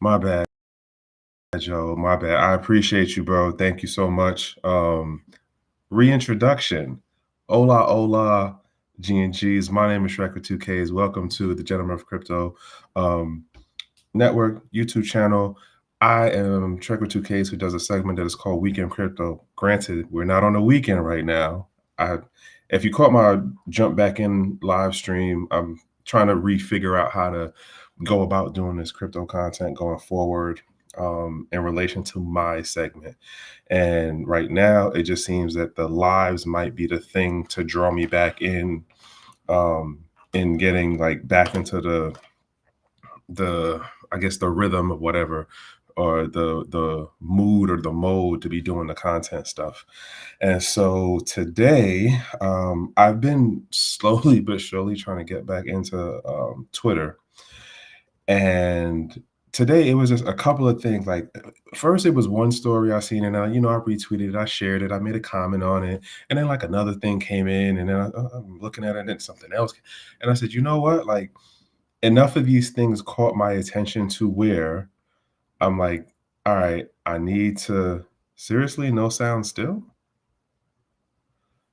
My bad, Joe. My bad. I appreciate you, bro. Thank you so much. Reintroduction. Hola, hola, G&Gs. My name is Shrek2Ks. Welcome to the Gentleman of Crypto um, Network YouTube channel. I am Shrek2Ks, who does a segment that is called Weekend Crypto. Granted, we're not on the weekend right now. If you caught my jump back in live stream, I'm trying to refigure out how to go about doing this crypto content going forward in relation to my segment. And right now, it just seems that the lives might be the thing to draw me back um, in getting like back into the I guess the rhythm of whatever, or the mood or the mode to be doing the content stuff. And so today, I've been slowly but surely trying to get back into Twitter. And today it was just a couple of things. Like first, it was one story I seen, and I retweeted it, I shared it, I made a comment on it, and then like another thing came in, and then I'm looking at it, and then something else, and I said, you know what, like enough of these things caught my attention to where I'm like, all right, I need to seriously no sound still.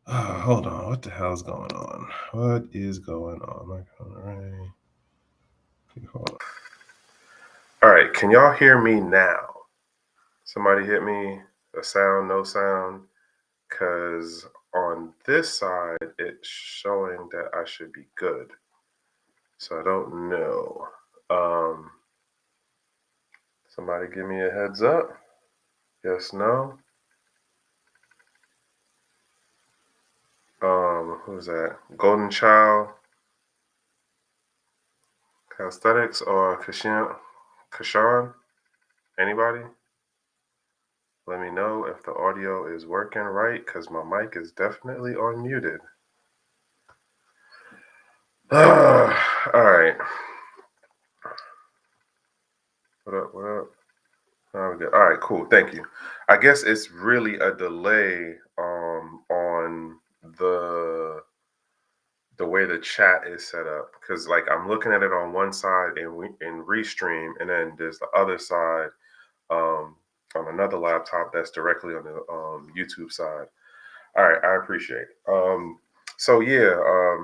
Hold on, what the hell's going on? What is going on? Like, all right, hold on. All right, can y'all hear me now? Somebody hit me a sound, no sound, because on this side it's showing that I should be good. So I don't know. Somebody give me a heads up. Yes, no. Who's that? Golden Child, Calisthenics, or Kashan? Anybody? Let me know if the audio is working right, because my mic is definitely unmuted. All right. What up? What up? Oh, good. All right, cool. Thank you. I guess it's really a delay on the way the chat is set up, because like I'm looking at it on one side in Restream, and then there's the other side um, on another laptop that's directly on the YouTube side. All right, I appreciate it. So yeah,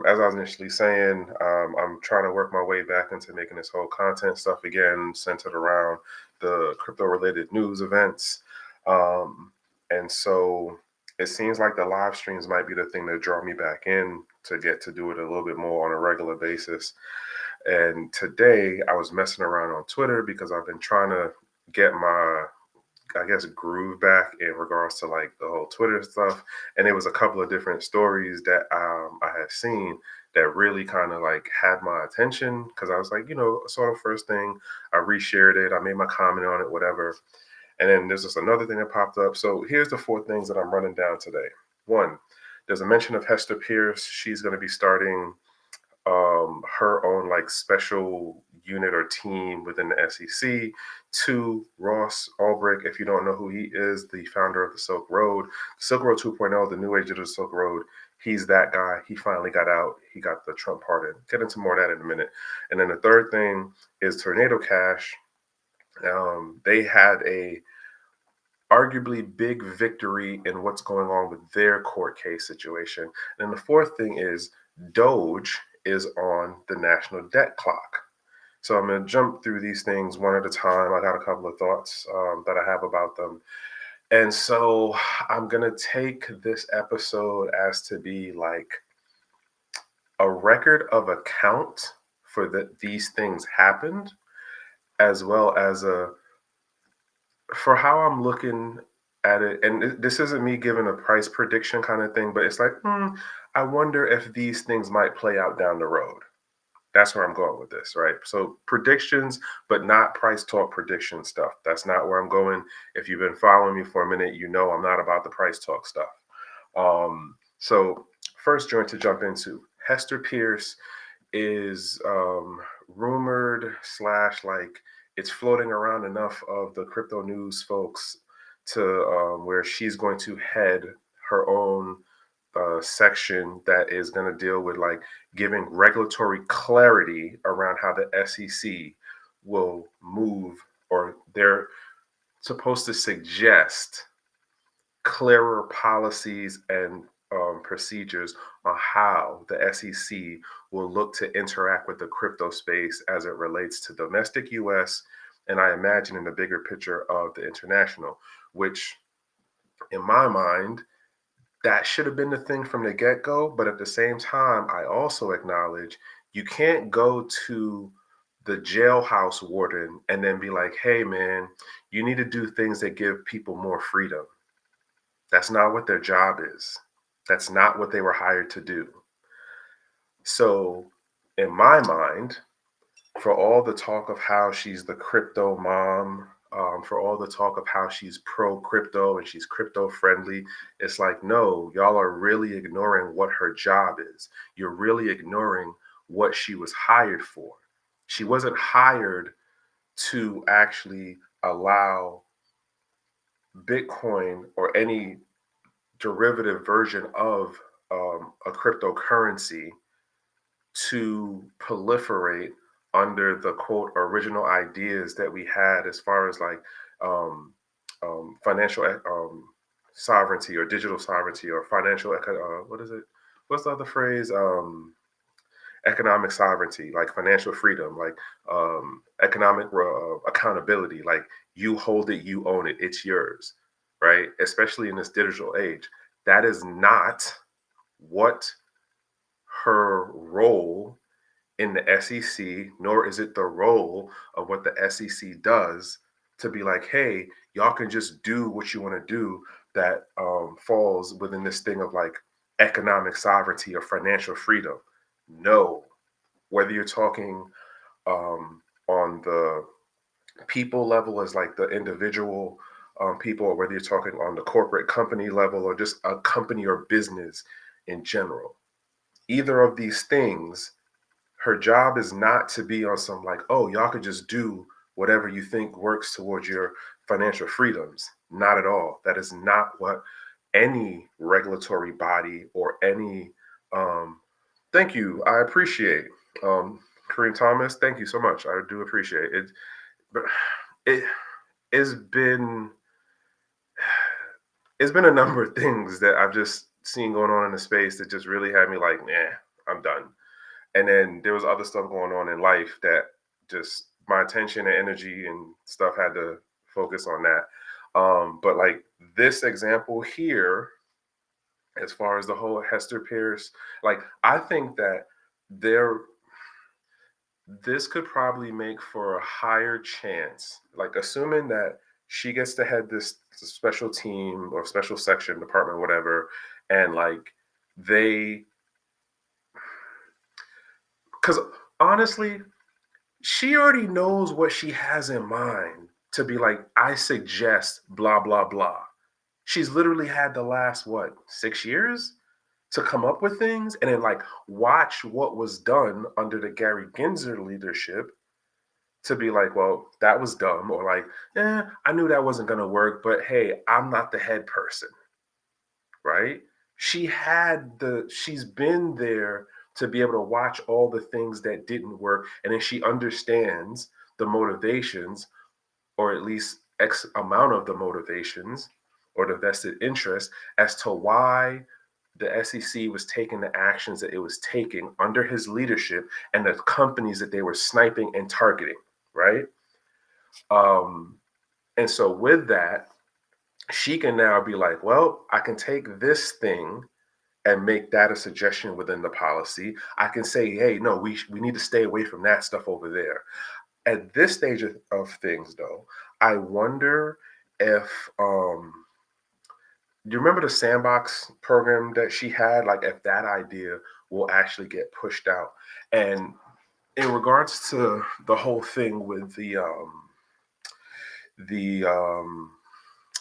as I was initially saying, I'm trying to work my way back into making this whole content stuff again, centered around the crypto-related news events. And so it seems like the live streams might be the thing to draw me back in to get to do it a little bit more on a regular basis. And today I was messing around on Twitter because I've been trying to get my, I guess, groove back in regards to like the whole Twitter stuff. And it was a couple of different stories that I had seen that really kind of like had my attention, because I was like, sort of first thing, I reshared it, I made my comment on it, whatever. And then there's just another thing that popped up. So here's the 4 things that I'm running down today. One, there's a mention of Hester Pierce. She's going to be starting her own like special unit or team within the SEC. Two, Ross Ulbricht, if you don't know who he is, the founder of the Silk Road, Silk Road 2.0, the new age of the Silk Road. He's that guy. He finally got out. He got the Trump pardon. Get into more of that in a minute. And then the third thing is Tornado Cash. They had a arguably big victory in what's going on with their court case situation. And the fourth thing is DOGE is on the national debt clock. So I'm going to jump through these things one at a time. I got a couple of thoughts that I have about them. And so I'm going to take this episode as to be like a record of account for that these things happened, as well as for how I'm looking at it. And this isn't me giving a price prediction kind of thing, but it's like, I wonder if these things might play out down the road. That's where I'm going with this, right? So predictions, but not price talk prediction stuff. That's not where I'm going. If you've been following me for a minute, you know I'm not about the price talk stuff. So first joint to jump into, Hester Pierce is rumored / like it's floating around enough of the crypto news folks to where she's going to head her own section that is going to deal with like giving regulatory clarity around how the SEC will move or they're supposed to suggest clearer policies and procedures on how the SEC will look to interact with the crypto space as it relates to domestic US, and I imagine in the bigger picture of the international, which in my mind, that should have been the thing from the get go. But at the same time, I also acknowledge you can't go to the jailhouse warden and then be like, hey, man, you need to do things that give people more freedom. That's not what their job is. That's not what they were hired to do. So, in my mind, for all the talk of how she's the crypto mom, for all the talk of how she's pro crypto and she's crypto friendly, it's like, no, y'all are really ignoring what her job is. You're really ignoring what she was hired for. She wasn't hired to actually allow Bitcoin or any derivative version of a cryptocurrency to proliferate under the quote original ideas that we had as far as like financial sovereignty or digital sovereignty or financial what is it, what's the other phrase, economic sovereignty, like financial freedom, like economic accountability, like you hold it, you own it, it's yours, right? Especially in this digital age, that is not what her role in the SEC, nor is it the role of what the SEC does to be like, hey, y'all can just do what you want to do that falls within this thing of like economic sovereignty or financial freedom. No, whether you're talking on the people level as like the individual people, or whether you're talking on the corporate company level or just a company or business in general, either of these things, her job is not to be on some like, oh, y'all could just do whatever you think works towards your financial freedoms. Not at all. That is not what any regulatory body or any thank you. I appreciate Kareem Thomas. Thank you so much. I do appreciate it. But it it's been it's been a number of things that I've just seen going on in the space that just really had me like, nah, I'm done. And then there was other stuff going on in life that just my attention and energy and stuff had to focus on that. But like this example here, as far as the whole Hester Pierce, like I think that there this could probably make for a higher chance, like assuming that she gets to head this special team or special section, department, whatever, and like they, because honestly, she already knows what she has in mind to be like, I suggest blah, blah, blah. She's literally had the last, what, 6 years to come up with things and then like watch what was done under the Gary Gensler leadership to be like, well, that was dumb, or like, I knew that wasn't going to work, but hey, I'm not the head person, right? She's been there to be able to watch all the things that didn't work. And then she understands the motivations, or at least X amount of the motivations or the vested interest as to why the SEC was taking the actions that it was taking under his leadership and the companies that they were sniping and targeting, right? Um, and so with that, she can now be like, well, I can take this thing and make that a suggestion within the policy. I can say, hey, no, we need to stay away from that stuff over there. At this stage of things, though, I wonder if do you remember the sandbox program that she had? Like, if that idea will actually get pushed out. And in regards to the whole thing with the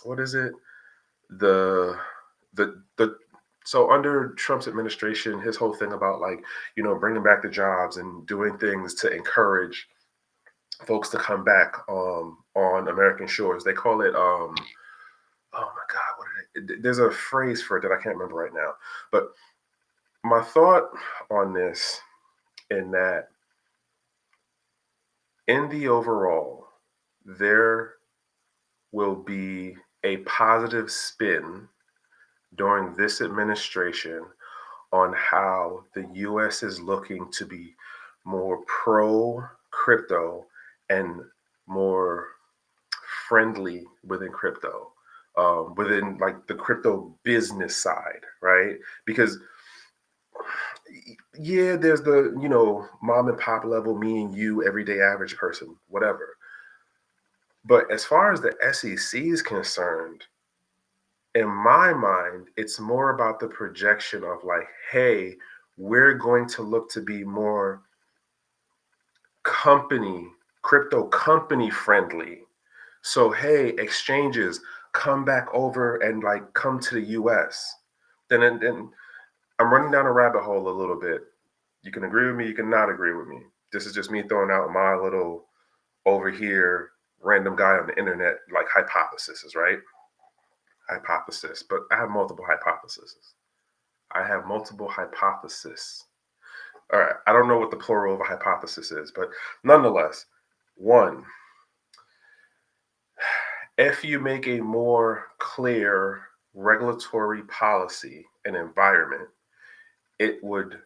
what is it? The the so under Trump's administration, his whole thing about like, bringing back the jobs and doing things to encourage folks to come back on American shores. They call it oh my God, there's a phrase for it that I can't remember right now. But my thought on this, in that in the overall, there will be a positive spin during this administration on how the US is looking to be more pro crypto and more friendly within crypto, within like the crypto business side, right? Because yeah, there's the, mom and pop level, me and you, everyday average person, whatever. But as far as the SEC is concerned, in my mind, it's more about the projection of like, hey, we're going to look to be more company, crypto company friendly. So, hey, exchanges, come back over and like come to the US. Then I'm running down a rabbit hole a little bit. You can agree with me, you can not agree with me. This is just me throwing out my little over here random guy on the internet like hypotheses, right? Hypothesis, but I have multiple hypotheses. I have multiple hypotheses. All right, I don't know what the plural of a hypothesis is, but nonetheless, one, if you make a more clear regulatory policy and environment, it would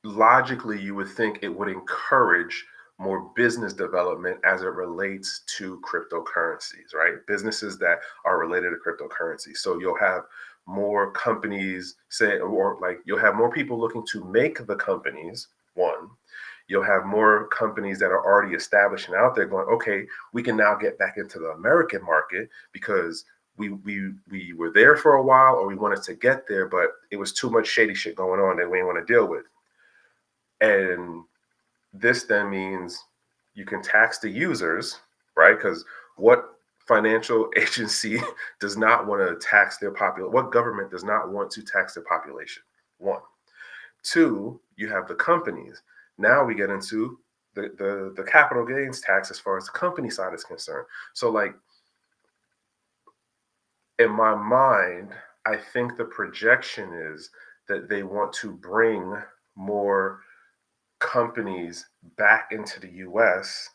logically, you would think it would encourage more business development as it relates to cryptocurrencies, right? Businesses that are related to cryptocurrency. So you'll have more companies say, or like you'll have more people looking to make the companies, one. You'll have more companies that are already established and out there going, okay, we can now get back into the American market because we were there for a while or we wanted to get there, but it was too much shady shit going on that we didn't want to deal with. And this then means you can tax the users, right? Because what financial agency does not want to tax their population? What government does not want to tax their population? One. Two, you have the companies. Now we get into the capital gains tax as far as the company side is concerned. So like in my mind, I think the projection is that they want to bring more companies back into the US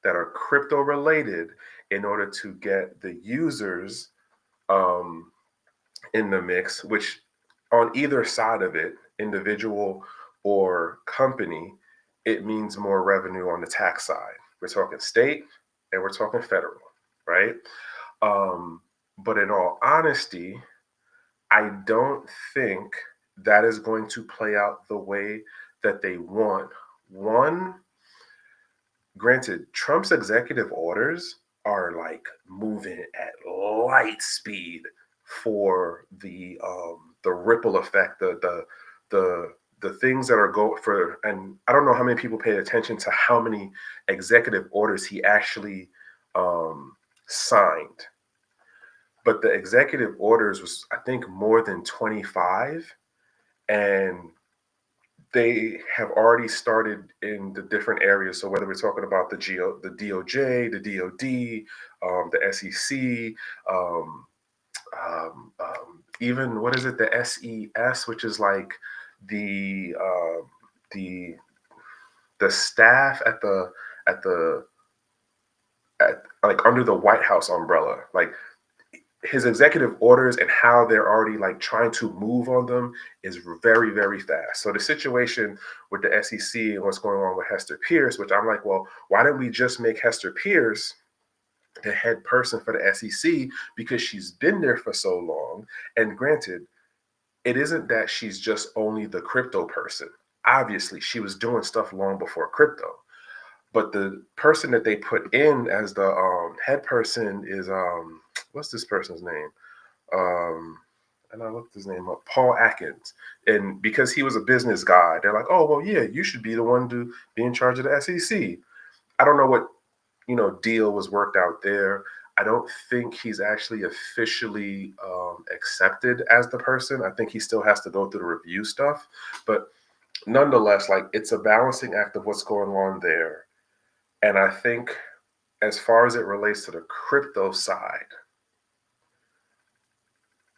that are crypto related in order to get the users um, in the mix, which on either side of it, individual or company, it means more revenue on the tax side. We're talking state and we're talking federal, right? Um, but in all honesty, I don't think that is going to play out the way that they want. One, granted, Trump's executive orders are like moving at light speed for the ripple effect, the the things that are going for, and I don't know how many people pay attention to how many executive orders he actually um, signed, but the executive orders was I think more than 25, and they have already started in the different areas. So whether we're talking about the DOJ, the DOD, the SEC, um, even what is it, the SES, which is like the the the staff at the at like under the White House umbrella, like his executive orders and how they're already like trying to move on them is very, very fast. So the situation with the SEC and what's going on with Hester Pierce, which I'm like, well, why didn't we just make Hester Pierce the head person for the SEC, because she's been there for so long? And granted, it isn't that she's just only the crypto person. Obviously, she was doing stuff long before crypto. But the person that they put in as the head person is what's this person's name? Um, and I looked his name up, Paul Atkins. And because he was a business guy, they're like, oh, well, yeah, you should be the one to be in charge of the SEC. I don't know what, deal was worked out there. I don't think he's actually officially accepted as the person. I think he still has to go through the review stuff. But nonetheless, like it's a balancing act of what's going on there. And I think as far as it relates to the crypto side,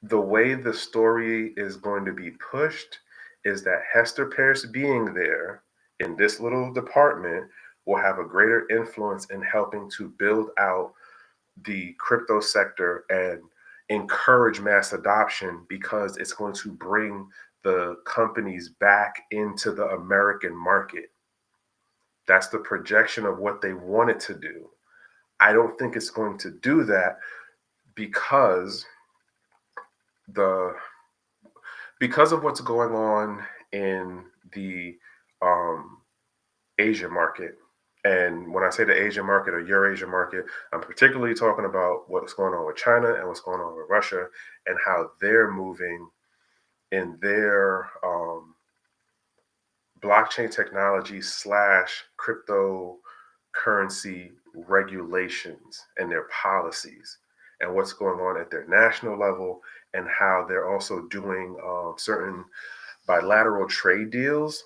the way the story is going to be pushed is that Hester Pierce being there in this little department will have a greater influence in helping to build out the crypto sector and encourage mass adoption because it's going to bring the companies back into the American market. That's the projection of what they wanted to do. I don't think it's going to do that because the because of what's going on in the um, Asia market. And when I say the Asian market or Eurasian market, I'm particularly talking about what's going on with China and what's going on with Russia and how they're moving in their blockchain technology slash cryptocurrency regulations and their policies and what's going on at their national level and how they're also doing certain bilateral trade deals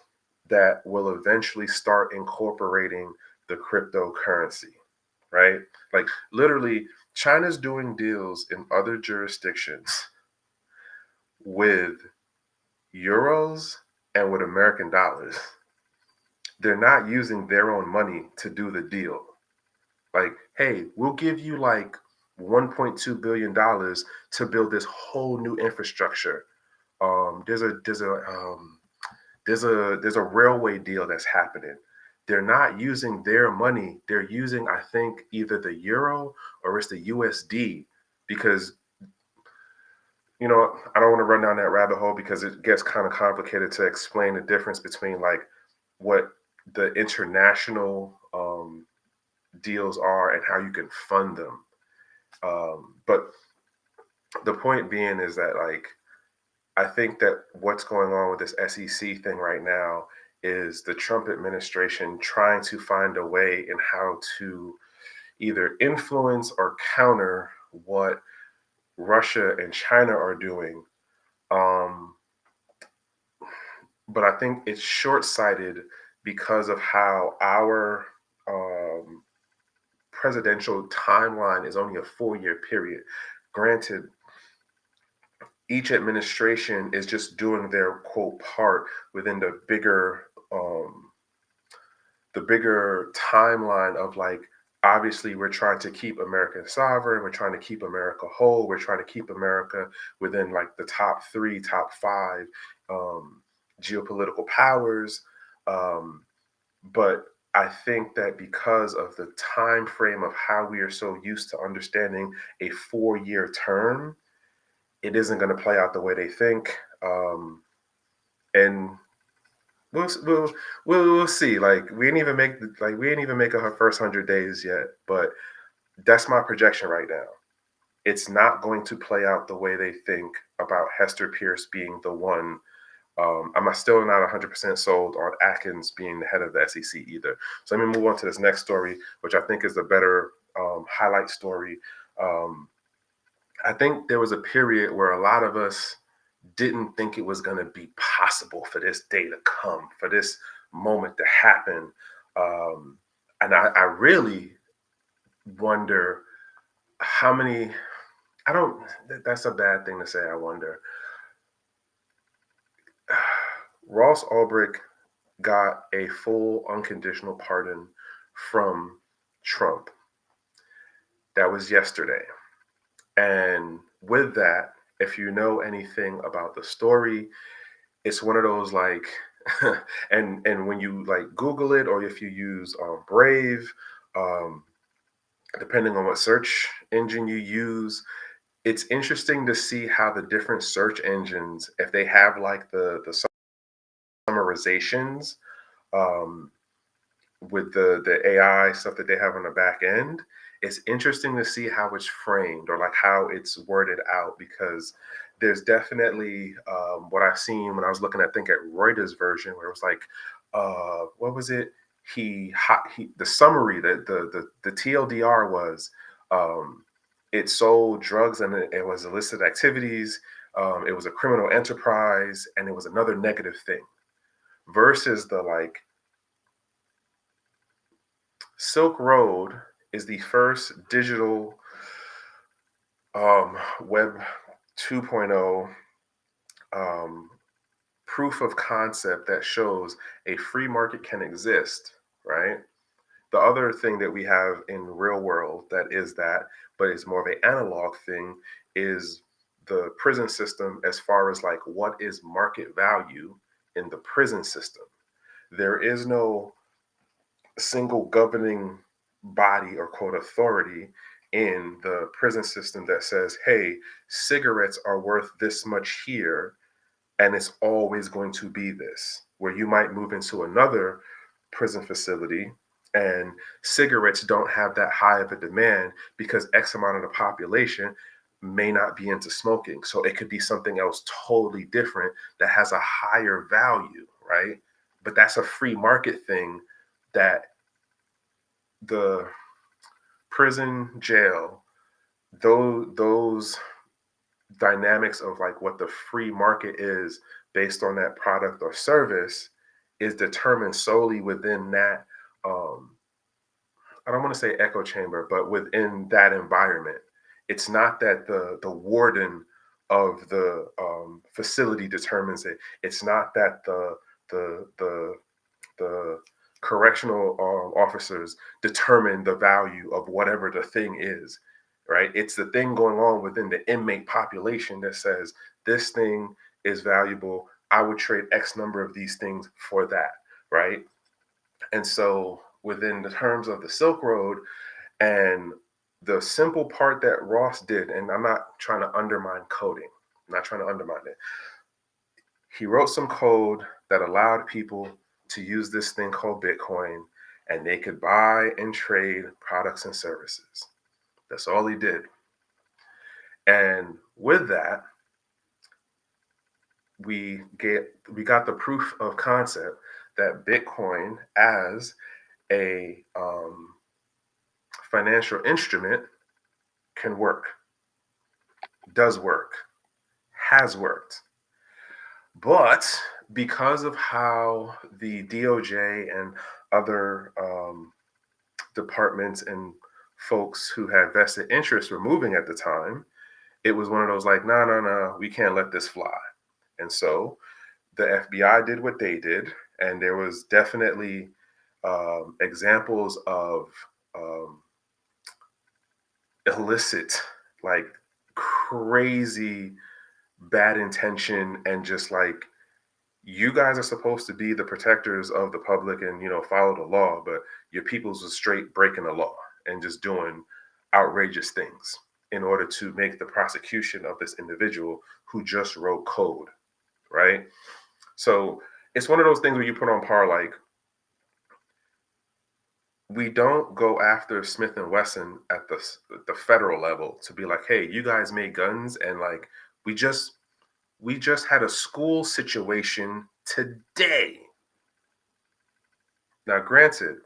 that will eventually start incorporating the cryptocurrency, right? Like literally, China's doing deals in other jurisdictions with euros and with American dollars. They're not using their own money to do the deal. Like, hey, we'll give you like $1.2 billion to build this whole new infrastructure. There's a railway deal that's happening. They're not using their money. They're using, I think, either the euro or it's the USD because I don't want to run down that rabbit hole because it gets kind of complicated to explain the difference between like what the international deals are and how you can fund them. But the point being is that like I think that what's going on with this SEC thing right now is the Trump administration trying to find a way in how to either influence or counter what Russia and China are doing. Um, but I think it's short sighted because of how our presidential timeline is only a 4-year period. Granted, each administration is just doing their quote part within the bigger timeline of like obviously we're trying to keep America sovereign, we're trying to keep America whole, we're trying to keep America within like the top 3, top 5 geopolitical powers. But I think that because of the time frame of how we are so used to understanding a 4-year term, it isn't going to play out the way they think. And we'll, we'll we'll see. Like we ain't even make her first 100 days yet, but that's my projection right now. It's not going to play out the way they think about Hester Pierce being the one. I'm still not 100% sold on Atkins being the head of the SEC either. So let me move on to this next story, which I think is the better highlight story. Um, I think there was a period where a lot of us didn't think it was going to be possible for this day to come, for this moment to happen. And I really wonder how many, I don't, that's a bad thing to say, I wonder. Ross Ulbricht got a full unconditional pardon from Trump. That was yesterday. And with that, if you know anything about the story, it's one of those like and when you like Google it or if you use Brave, um, depending on what search engine you use, it's interesting to see how the different search engines, if they have like the summarizations um, with the AI stuff that they have on the back end, it's interesting to see how it's framed or like how it's worded out because there's definitely what I've seen when I was looking at, I think at Reuters version where it was like, what was it? He the summary that the TLDR was it sold drugs and it was illicit activities. It was a criminal enterprise and it was another negative thing versus the like Silk Road is the first digital Web 2.0 um, proof of concept that shows a free market can exist, right? The other thing that we have in real world that is that, but it's more of an analog thing, is the prison system as far as like what is market value in the prison system. There is no single governing body or quote authority in the prison system that says, hey, cigarettes are worth this much here, and it's always going to be this. Where you might move into another prison facility and cigarettes don't have that high of a demand because X amount of the population may not be into smoking. So it could be something else totally different that has a higher value, right? But that's a free market thing that the prison, jail, those dynamics of like what the free market is based on that product or service is determined solely within that I don't want to say echo chamber, but within that environment. It's not that the warden of the facility determines it. It's not that the correctional officers determine the value of whatever the thing is, right? It's the thing going on within the inmate population that says this thing is valuable. I would trade X number of these things for that, right? And so within the terms of the Silk Road and the simple part that Ross did, and I'm not trying to undermine coding, I'm not trying to undermine it. He wrote some code that allowed people to use this thing called Bitcoin, and they could buy and trade products and services. That's all he did. And with that, we got the proof of concept that Bitcoin as a financial instrument can work, does work, has worked. But because of how the DOJ and other departments and folks who had vested interests were moving at the time, it was one of those like, no, no, no, we can't let this fly. And so the FBI did what they did, and there was definitely examples of illicit, like crazy bad intention, and just like, you guys are supposed to be the protectors of the public and follow the law, but your peoples was straight breaking the law and just doing outrageous things in order to make the prosecution of this individual who just wrote code, right? So it's one of those things where you put on par, like, we don't go after Smith and Wesson at the federal level to be like, hey, you guys made guns, and like we just had a school situation today. Now, granted,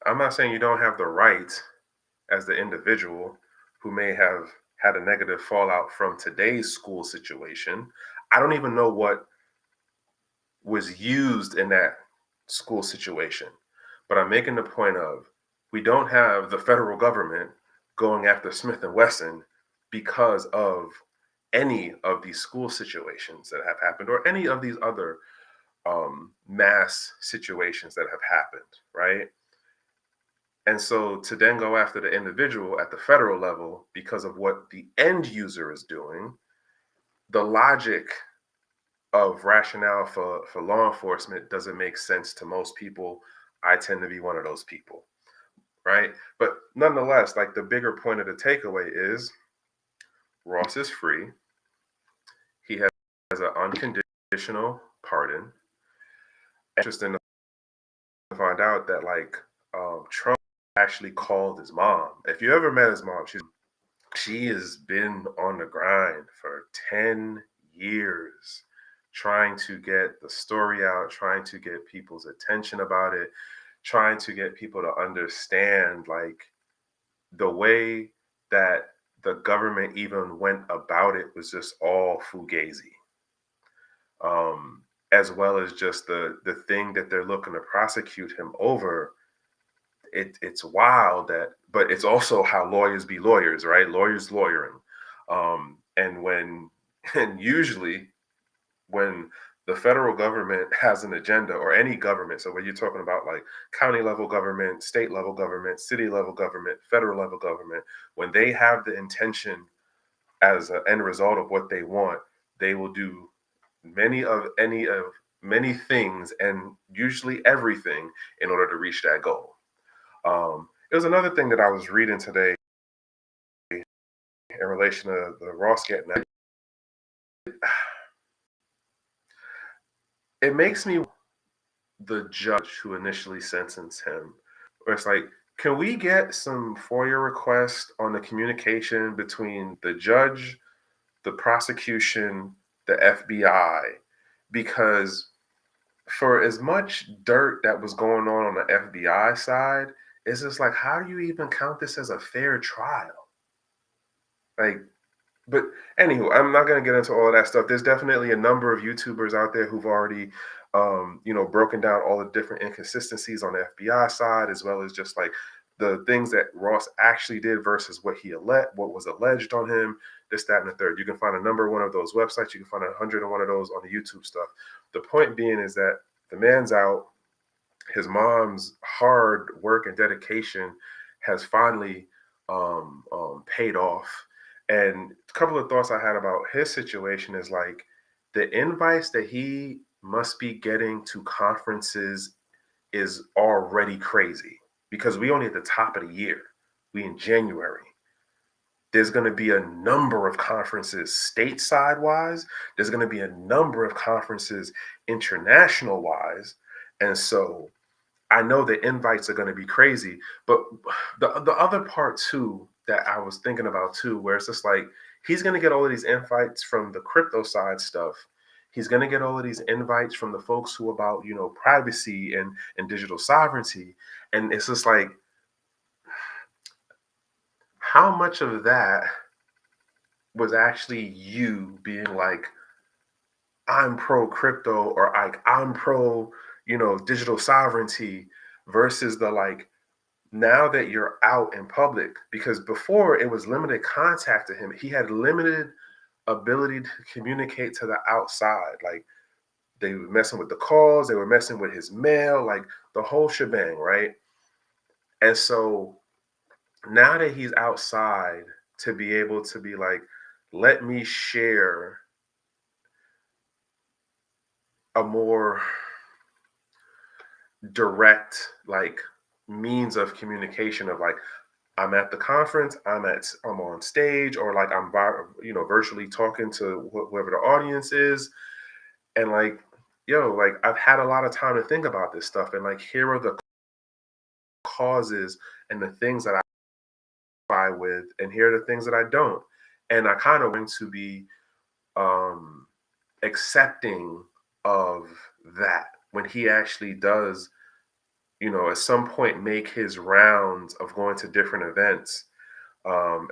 I'm not saying you don't have the right as the individual who may have had a negative fallout from today's school situation. I don't even know what was used in that school situation. But I'm making the point of, we don't have the federal government going after Smith and Wesson because of any of these school situations that have happened, or any of these other mass situations that have happened, right? And so to then go after the individual at the federal level because of what the end user is doing, the logic of rationale for law enforcement doesn't make sense to most people. I tend to be one of those people, right? But nonetheless, like, the bigger point of the takeaway is Ross is free. He has an unconditional pardon. Interesting to find out that like Trump actually called his mom. If you ever met his mom, she has been on the grind for 10 years trying to get the story out, trying to get people's attention about it, trying to get people to understand like the way that the government even went about it was just all fugazi. As well as just the thing that they're looking to prosecute him over. It's wild that, but it's also how lawyers be lawyers, right? Lawyers lawyering. And usually when the federal government has an agenda, or any government. So when you're talking about like county level government, state level government, city level government, federal level government, when they have the intention as an end result of what they want, they will do many things, and usually everything, in order to reach that goal. It was another thing that I was reading today in relation to the Ross getting that. It makes me the judge who initially sentenced him, where it's like, can we get some FOIA requests on the communication between the judge, the prosecution, the FBI? Because for as much dirt that was going on the FBI side, it's just like, how do you even count this as a fair trial? Like, but anywho, I'm not gonna get into all of that stuff. There's definitely a number of YouTubers out there who've already, broken down all the different inconsistencies on the FBI side, as well as just like the things that Ross actually did versus what was alleged on him, this, that, and the third. You can find a number one of those websites. You can find 101 of those on the YouTube stuff. The point being is that the man's out. His mom's hard work and dedication has finally paid off. And a couple of thoughts I had about his situation is like, the invites that he must be getting to conferences is already crazy, because we only at the top of the year. We in January. There's going to be a number of conferences stateside wise. There's going to be a number of conferences international wise. And so I know the invites are going to be crazy, but the other part too that I was thinking about too, where it's just like, he's going to get all of these invites from the crypto side stuff. He's going to get all of these invites from the folks who about privacy and digital sovereignty, and it's just like, how much of that was actually you being like, I'm pro crypto, or like I'm pro digital sovereignty, versus the like, now that you're out in public, because before it was limited contact to him. He had limited ability to communicate to the outside. Like, they were messing with the calls, they were messing with his mail, like the whole shebang, right? And so now that he's outside, to be able to be like, let me share a more direct like means of communication, of like, I'm at the conference, I'm on stage, or like I'm virtually talking to whoever the audience is, and like, yo, like, I've had a lot of time to think about this stuff, and like, here are the causes and the things that I buy with, and here are the things that I don't, and I kind of want to be um accepting of that when he actually does, at some point make his rounds of going to different events,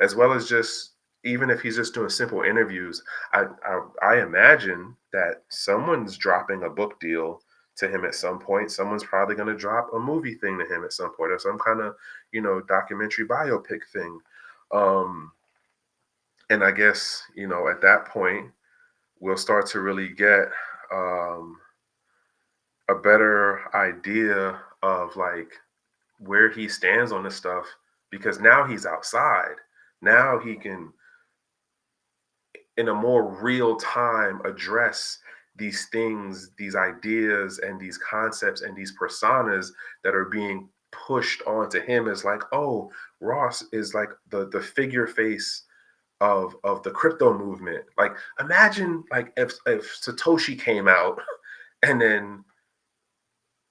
as well as just, even if he's just doing simple interviews. I imagine that someone's dropping a book deal to him at some point. Someone's probably going to drop a movie thing to him at some point, or some kind of documentary biopic thing. Um, and I guess at that point we'll start to really get um, a better idea of like where he stands on this stuff, because now he's outside. Now he can, in a more real time, address these things, these ideas, and these concepts, and these personas that are being pushed onto him as like, oh, Ross is like the figure face of the crypto movement. Like, imagine like if Satoshi came out and then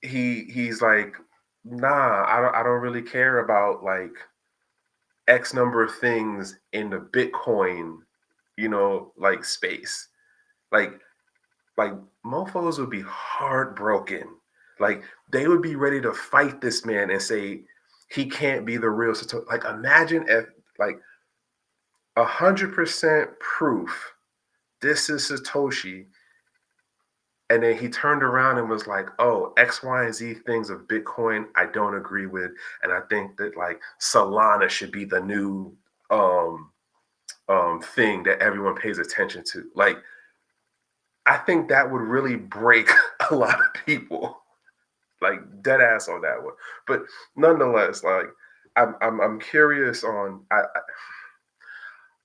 he's like, nah, I don't really care about like X number of things in the Bitcoin, like space. Like like mofos would be heartbroken. Like, they would be ready to fight this man and say he can't be the real Satoshi. Like, imagine if like 100% proof this is Satoshi, and then he turned around and was like, oh, X, Y, and Z things of Bitcoin I don't agree with. And I think that like Solana should be the new thing that everyone pays attention to. Like, I think that would really break a lot of people, like dead ass on that one. But nonetheless, like I'm curious on.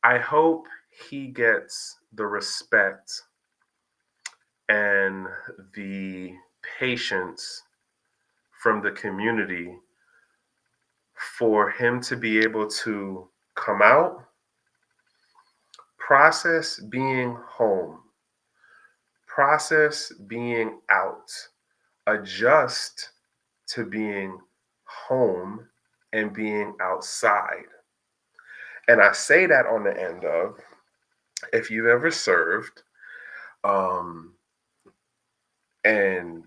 I hope he gets the respect and the patience from the community for him to be able to come out, process being home, process being out, adjust to being home and being outside. And I say that on the end of, if you've ever served, um, and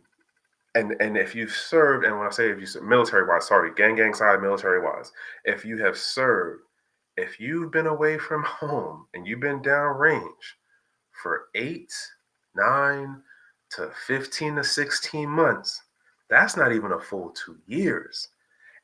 and if you've served, and when I say if you served military wise, sorry, gang side military wise, if you have served, if you've been away from home and you've been downrange for 8, 9 to 15 to 16 months, that's not even a full 2 years.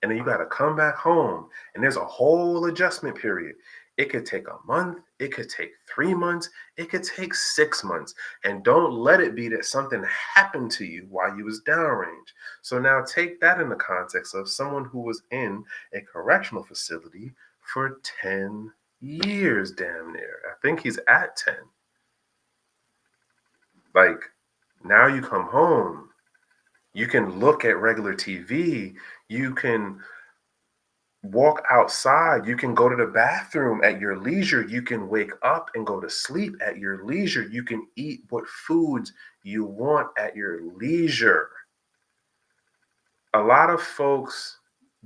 And then you got to come back home, and there's a whole adjustment period. It could take a month, it could take 3 months, it could take 6 months. And don't let it be that something happened to you while you was downrange. So now take that in the context of someone who was in a correctional facility for 10 years, damn near. I think he's at 10. Like, now you come home, you can look at regular TV, you can walk outside, you can go to the bathroom at your leisure, you can wake up and go to sleep at your leisure, you can eat what foods you want at your leisure. A lot of folks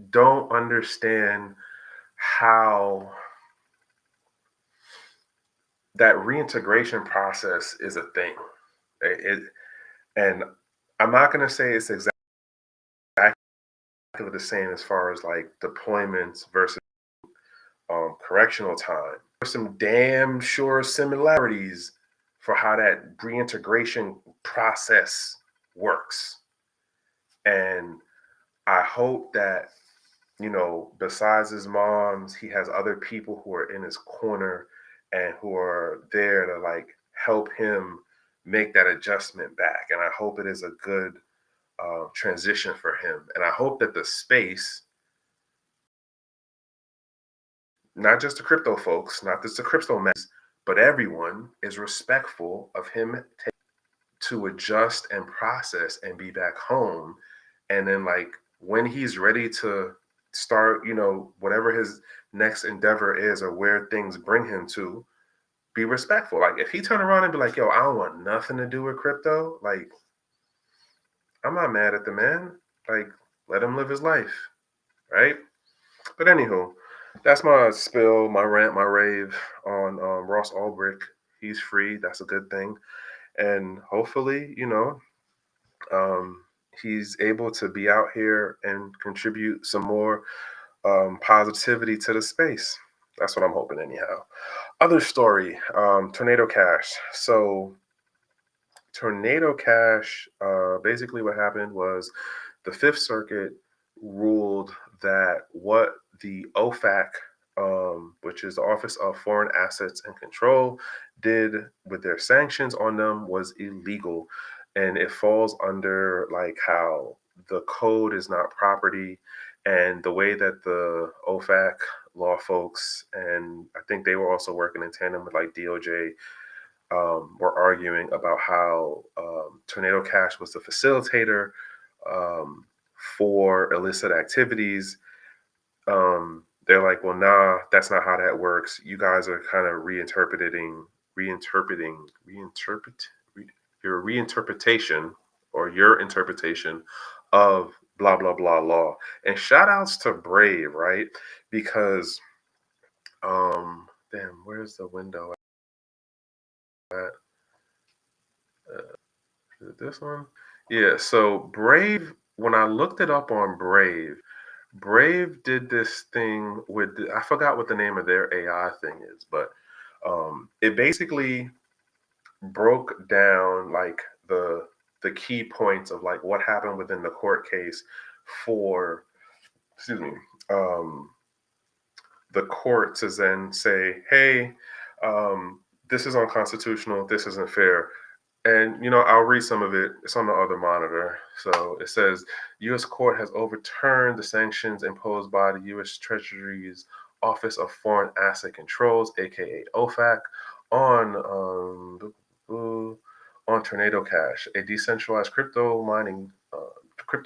don't understand how that reintegration process is a thing. And I'm not going to say it's exactly the same as far as like deployments versus correctional time. There's some damn sure similarities for how that reintegration process works. And I hope that, besides his moms, he has other people who are in his corner and who are there to like help him make that adjustment back. And I hope it is a good transition for him. And I hope that the space, not just the crypto folks, not just the crypto mess, but everyone is respectful of him to adjust and process and be back home. And then, like, when he's ready to start, whatever his next endeavor is or where things bring him to, be respectful. Like, if he turn around and be like, yo, I don't want nothing to do with crypto, like, I'm not mad at the man. Like, let him live his life, right? But anywho, that's my spill, my rant, my rave on Ross Ulbricht. He's free. That's a good thing. And hopefully, um, he's able to be out here and contribute some more positivity to the space. That's what I'm hoping, anyhow. Other story, Tornado Cash. So Tornado Cash, basically what happened was the Fifth Circuit ruled that what the OFAC, which is the Office of Foreign Assets and Control, did with their sanctions on them was illegal. And it falls under like how the code is not property, and the way that the OFAC law folks, and I think they were also working in tandem with like DOJ, were arguing about how Tornado Cash was the facilitator um, for illicit activities. They're like, well, nah, that's not how that works. You guys are kind of reinterpret your reinterpretation or your interpretation of blah blah blah law. And shout outs to Brave, right? Because damn, where's the window at? Is it this one? Yeah, so Brave, when I looked it up on Brave, Brave did this thing with, I forgot what the name of their AI thing is, but it basically broke down like the key points of like what happened within the court case for, excuse me, um, the court to then say, hey, this is unconstitutional, this isn't fair. And I'll read some of it. It's on the other monitor. So it says U.S. court has overturned the sanctions imposed by the U.S. Treasury's Office of Foreign Asset Controls, aka OFAC, on Tornado Cash, a decentralized crypto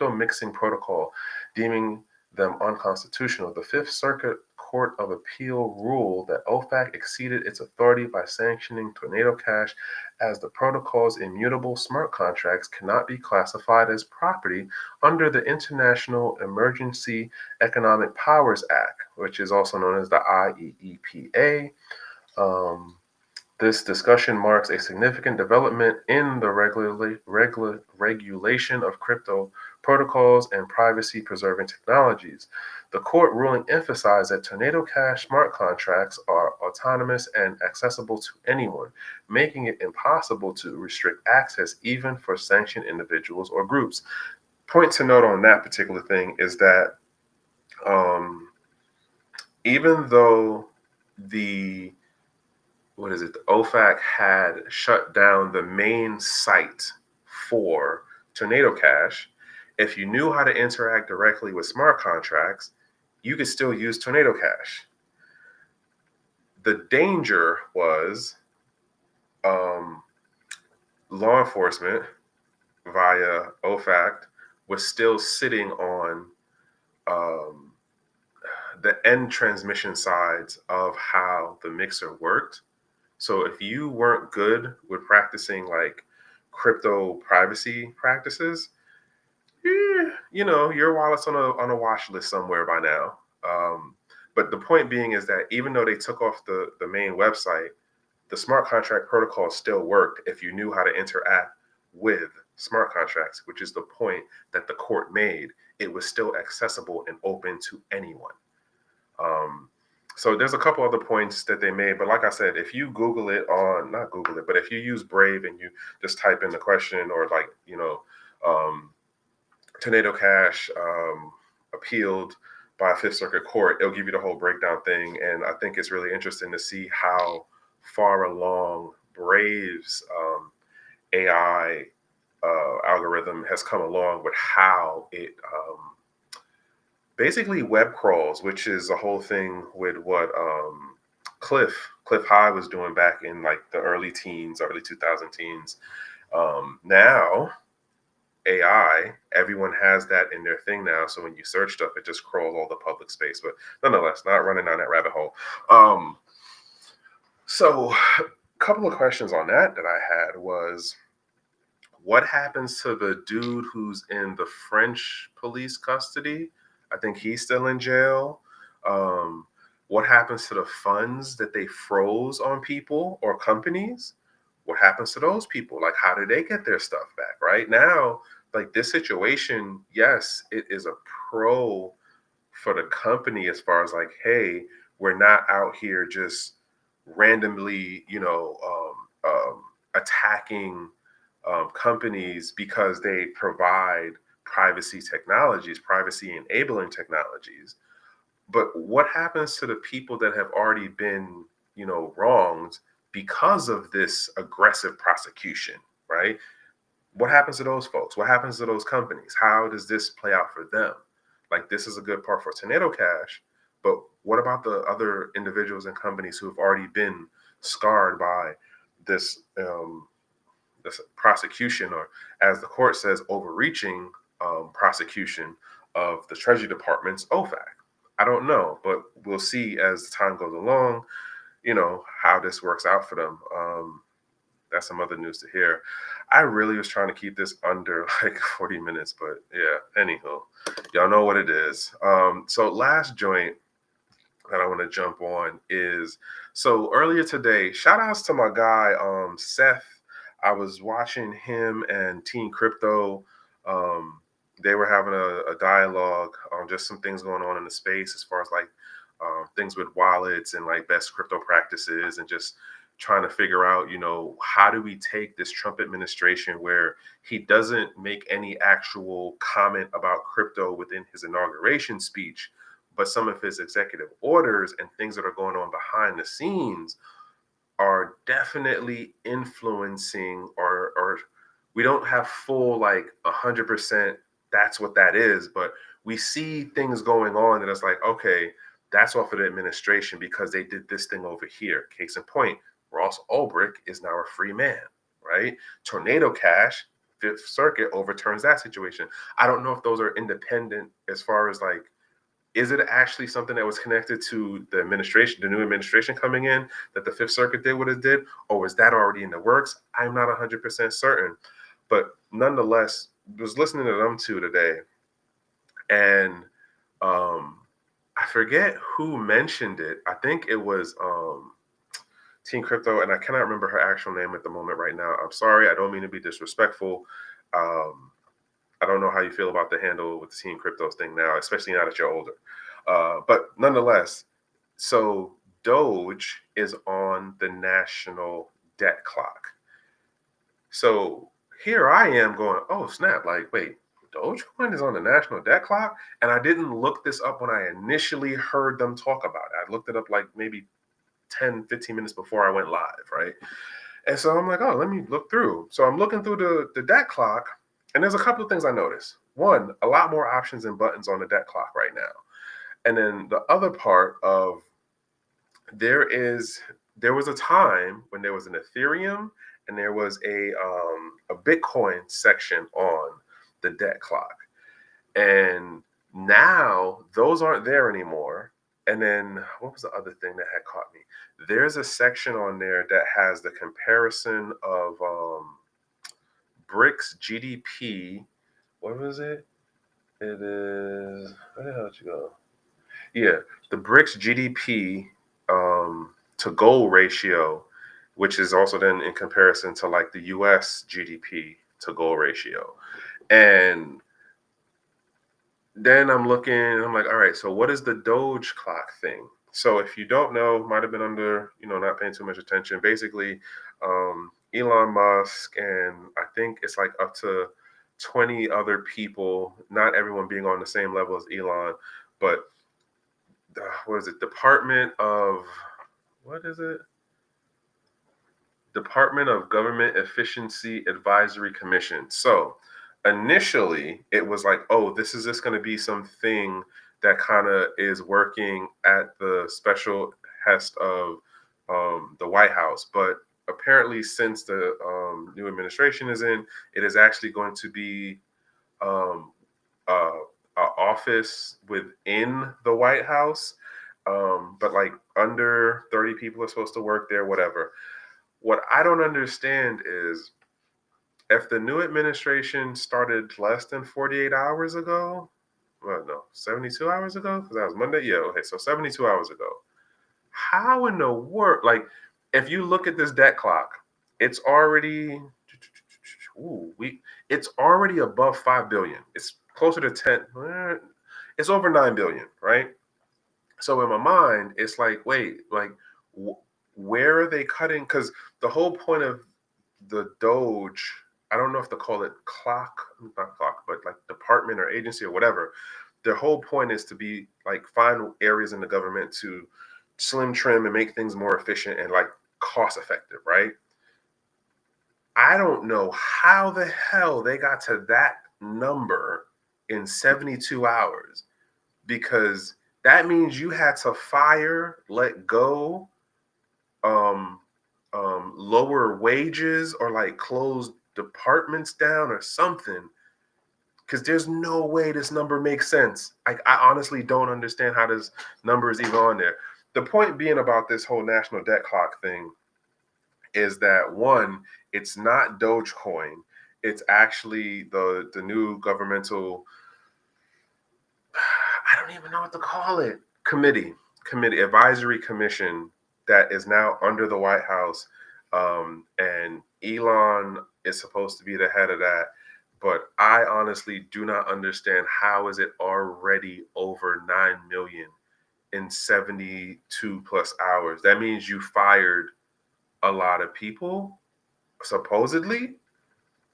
mixing protocol, deeming them unconstitutional. The Fifth Circuit Court of Appeal ruled that OFAC exceeded its authority by sanctioning Tornado Cash, as the protocol's immutable smart contracts cannot be classified as property under the International Emergency Economic Powers Act, which is also known as the IEEPA. Um, this discussion marks a significant development in the regulation of crypto protocols and privacy preserving technologies. The court ruling emphasized that Tornado Cash smart contracts are autonomous and accessible to anyone, making it impossible to restrict access even for sanctioned individuals or groups. Point to note on that particular thing is that um, even though the the OFAC had shut down the main site for Tornado Cash, if you knew how to interact directly with smart contracts, you could still use Tornado Cash. The danger was um, law enforcement via OFAC was still sitting on um, the end transmission sides of how the mixer worked. So if you weren't good with practicing like crypto privacy practices, your wallet's on a watch list somewhere by now. But the point being is that even though they took off the main website, the smart contract protocol still worked if you knew how to interact with smart contracts, which is the point that the court made. It was still accessible and open to anyone. Um, so there's a couple other points that they made, but like I said, if you Google it on, not Google it, but if you use Brave and you just type in the question or um, Tornado Cash appealed by a Fifth Circuit court, it'll give you the whole breakdown thing. And I think it's really interesting to see how far along Brave's AI algorithm has come along with how it basically web crawls, which is a whole thing with what Cliff High was doing back in like the early teens, early 2000 teens. Now AI, everyone has that in their thing now. So when you search stuff, it just crawls all the public space. But nonetheless, not running down that rabbit hole. So a couple of questions on that I had was, what happens to the dude who's in the French police custody? I think he's still in jail. Um, what happens to the funds that they froze on people or companies? What happens to those people? Like, how do they get their stuff back? Right now, like this situation, yes, it is a pro for the company as far as like, hey, we're not out here just randomly, attacking companies because they provide privacy technologies, privacy enabling technologies. But what happens to the people that have already been, wronged because of this aggressive prosecution, right? What happens to those folks? What happens to those companies? How does this play out for them? Like, this is a good part for Tornado Cash, but what about the other individuals and companies who have already been scarred by this this prosecution, or as the court says, overreaching prosecution of the Treasury Department's OFAC? I don't know, but we'll see as time goes along, how this works out for them. That's some other news to hear. I really was trying to keep this under like 40 minutes, but yeah, anywho, y'all know what it is. So last joint that I want to jump on is, so earlier today, shout outs to my guy, Seth. I was watching him and Teen Crypto. They were having a dialogue on just some things going on in the space as far as like things with wallets and like best crypto practices, and just trying to figure out, how do we take this Trump administration where he doesn't make any actual comment about crypto within his inauguration speech, but some of his executive orders and things that are going on behind the scenes are definitely influencing or or we don't have full like 100%. That's what that is, but we see things going on that it's like, okay, that's off of the administration because they did this thing over here. Case in point, Ross Ulbricht is now a free man, right? Tornado Cash, Fifth Circuit overturns that situation. I don't know if those are independent as far as like, is it actually something that was connected to the administration, the new administration coming in, that the Fifth Circuit did what it did, or was that already in the works? I'm not 100% certain, but nonetheless, was listening to them two today, and I forget who mentioned it. I think it was Team Crypto, and I cannot remember her actual name at the moment right now. I'm sorry, I don't mean to be disrespectful. I don't know how you feel about the handle with the Team Cryptos thing now, especially now that you're older. But nonetheless, so Doge is on the national debt clock. So here I am going, oh snap, like, wait, Dogecoin is on the national debt clock? And I didn't look this up when I initially heard them talk about it. I looked it up like maybe 10, 15 minutes before I went live, right? And so I'm like, oh, let me look through. So I'm looking through the debt clock, and there's a couple of things I noticed. One, a lot more options and buttons on the debt clock right now. And then the other part of there was a time when there was an Ethereum and there was a Bitcoin section on the debt clock. And now those aren't there anymore. And then what was the other thing that had caught me? There's a section on there that has the comparison of BRICS GDP. What was it? It is, where the hell did you go? Yeah, the BRICS GDP to gold ratio, which is also then in comparison to like the US GDP to gold ratio. And then I'm looking, and I'm like, all right, so what is the Doge clock thing? So if you don't know, might have been under, not paying too much attention. Basically, Elon Musk and I think it's like up to 20 other people, not everyone being on the same level as Elon, but what is it? Department of Government Efficiency Advisory Commission. So initially it was like, oh, this is just going to be something that kind of is working at the special hest of the White House. But apparently since the new administration is in, it is actually going to be um, office within the White House. But like under 30 people are supposed to work there, whatever. What I don't understand is if the new administration started less than 48 hours ago, well, no, 72 hours ago, because that was Monday. Yeah, okay, so 72 hours ago. How in the world, like, if you look at this debt clock, it's already, it's already above 5 billion. It's closer to 10, it's over 9 billion, right? So in my mind, it's like, wait, like, where are they cutting? Because the whole point of the Doge, I don't know if they call it not clock, but like department or agency or whatever. Their whole point is to be like find areas in the government to slim trim and make things more efficient and like cost effective, right? I don't know how the hell they got to that number in 72 hours because that means you had to fire, let go, lower wages or like close departments down or something, because there's no way this number makes sense. I honestly don't understand how this number is even on there. The point being about this whole national debt clock thing is that one, it's not Dogecoin. It's actually the new governmental, I don't even know what to call it, committee, advisory commission that is now under the White House. And Elon is supposed to be the head of that. But I honestly do not understand how is it already over 9 million in 72 plus hours. That means you fired a lot of people, supposedly.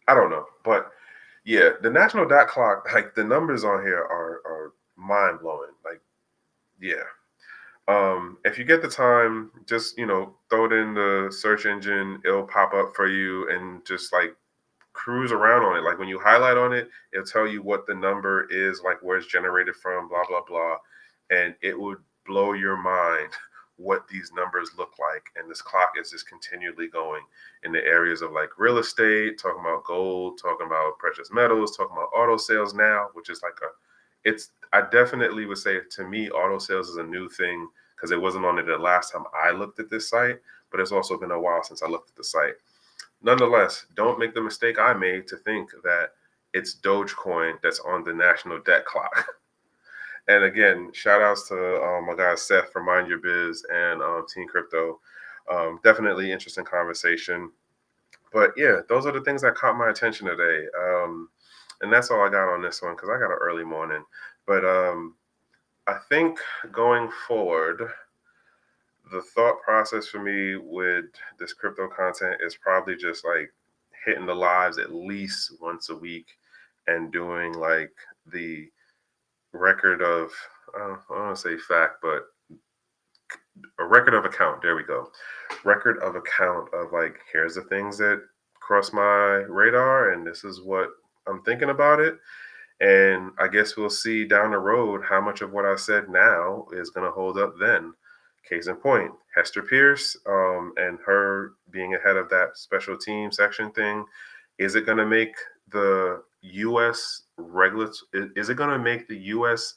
I don't know. But yeah, the national dot clock, like the numbers on here are mind blowing. Like, yeah. If you get the time, just throw it in the search engine. It'll pop up for you, and just like cruise around on it. Like when you highlight on it, it'll tell you what the number is, like where it's generated from, blah, blah, blah. And it would blow your mind what these numbers look like. And this clock is just continually going in the areas of like real estate, talking about gold, talking about precious metals, talking about auto sales now, which is like I definitely would say to me, auto sales is a new thing because it wasn't on it the last time I looked at this site, but it's also been a while since I looked at the site. Nonetheless, don't make the mistake I made to think that it's Dogecoin that's on the national debt clock. And again, shout outs to my guy Seth from Mind Your Biz and Team Crypto. Definitely interesting conversation. But yeah, those are the things that caught my attention today. And that's all I got on this one because I got an early morning. But I think going forward, the thought process for me with this crypto content is probably just like hitting the lives at least once a week and doing like the record of, I don't want to say fact, but a record of account. There we go. Record of account of like, here's the things that cross my radar, and this is what I'm thinking about it. And I guess we'll see down the road how much of what I said now is going to hold up then. Case in point, Hester Pierce and her being ahead of that special team section thing. Is it going to make the U.S. Is it going to make the U.S.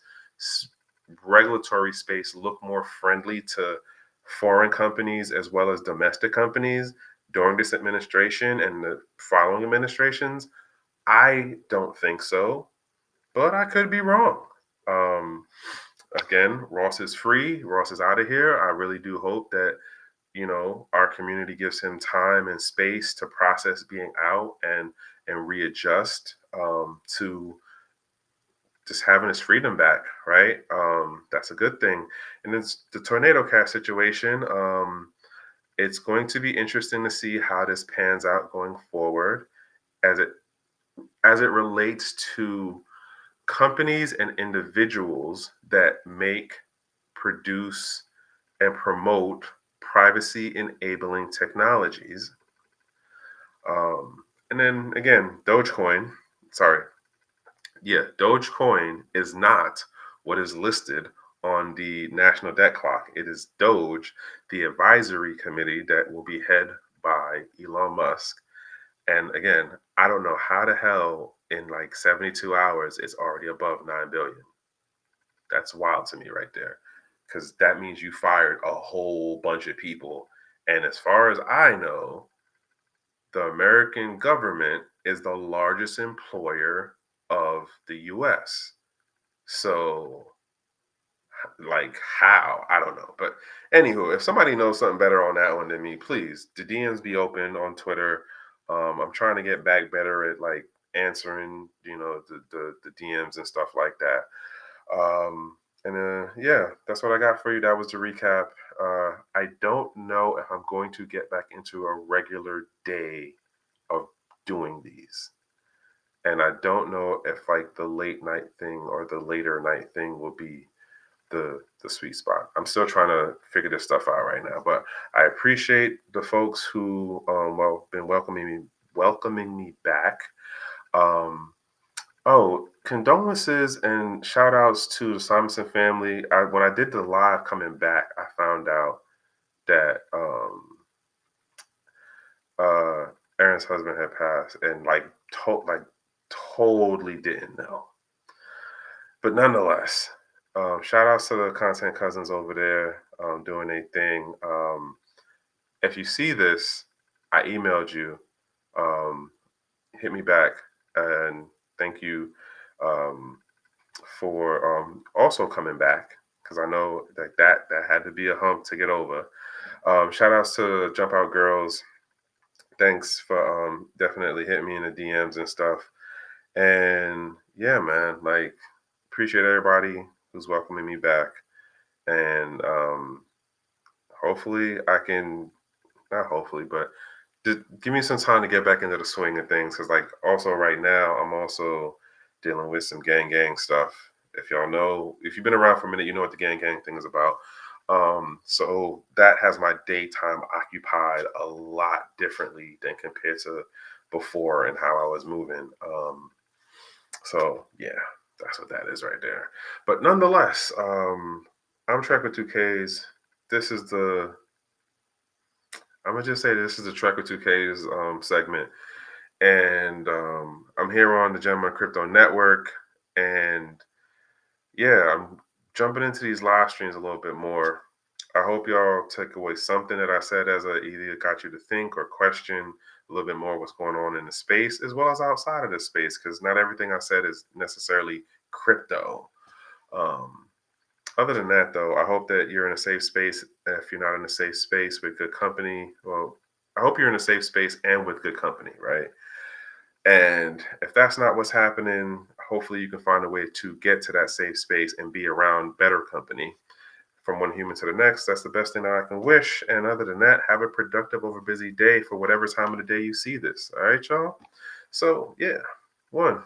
regulatory space look more friendly to foreign companies as well as domestic companies during this administration and the following administrations? I don't think so, but I could be wrong. Um, Again, Ross is free. Ross is out of here. I really do hope that, our community gives him time and space to process being out and readjust to just having his freedom back, right? That's a good thing. And then the tornado cast situation. It's going to be interesting to see how this pans out going forward as it relates to companies and individuals that make, produce, and promote privacy enabling technologies. And then again, Dogecoin is not what is listed on the national debt clock. It is Doge, the advisory committee that will be head by Elon Musk. And again, I don't know how the hell in like 72 hours it's already above 9 billion. That's wild to me right there. Because that means you fired a whole bunch of people. And as far as I know, the American government is the largest employer of the US. So, like, how? I don't know. But anywho, if somebody knows something better on that one than me, please, the DMs be open on Twitter. I'm trying to get back better at like answering, the DMs and stuff like that. Yeah, that's what I got for you. That was the recap. I don't know if I'm going to get back into a regular day of doing these. And I don't know if like the late night thing or the later night thing will be the sweet spot. I'm still trying to figure this stuff out right now. But I appreciate the folks who been welcoming me back. Condolences and shout outs to the Simonson family. When I did the live coming back, I found out that Aaron's husband had passed and totally didn't know. But nonetheless, shout outs to the content cousins over there doing a thing. If you see this, I emailed you. Hit me back and thank you for also coming back because I know that had to be a hump to get over. Shout outs to Jump Out Girls. Thanks for definitely hitting me in the DMs and stuff. And yeah, man, like appreciate everybody who's welcoming me back. And hopefully I can, not hopefully, but just give me some time to get back into the swing of things. Cause like also right now, I'm also dealing with some gang stuff. If y'all know, if you've been around for a minute, you know what the gang thing is about. So that has my daytime occupied a lot differently than compared to before and how I was moving. So yeah, that's what that is right there. But nonetheless, I'm Trek with 2Ks. This is the I'm gonna just say this is the Trek with 2Ks segment, and I'm here on the Gemma Crypto Network, and yeah, I'm jumping into these live streams a little bit more. I hope y'all take away something that I said as a either got you to think or question a little bit more what's going on in the space as well as outside of the space, because not everything I said is necessarily crypto. Um, Other than that, though, I hope that you're in a safe space. If you're not in a safe space with good company, well, I hope you're in a safe space and with good company, right? And if that's not what's happening, hopefully you can find a way to get to that safe space and be around better company from one human to the next. That's the best thing that I can wish. And other than that, have a productive over busy day for whatever time of the day you see this. All right, y'all. So yeah, one.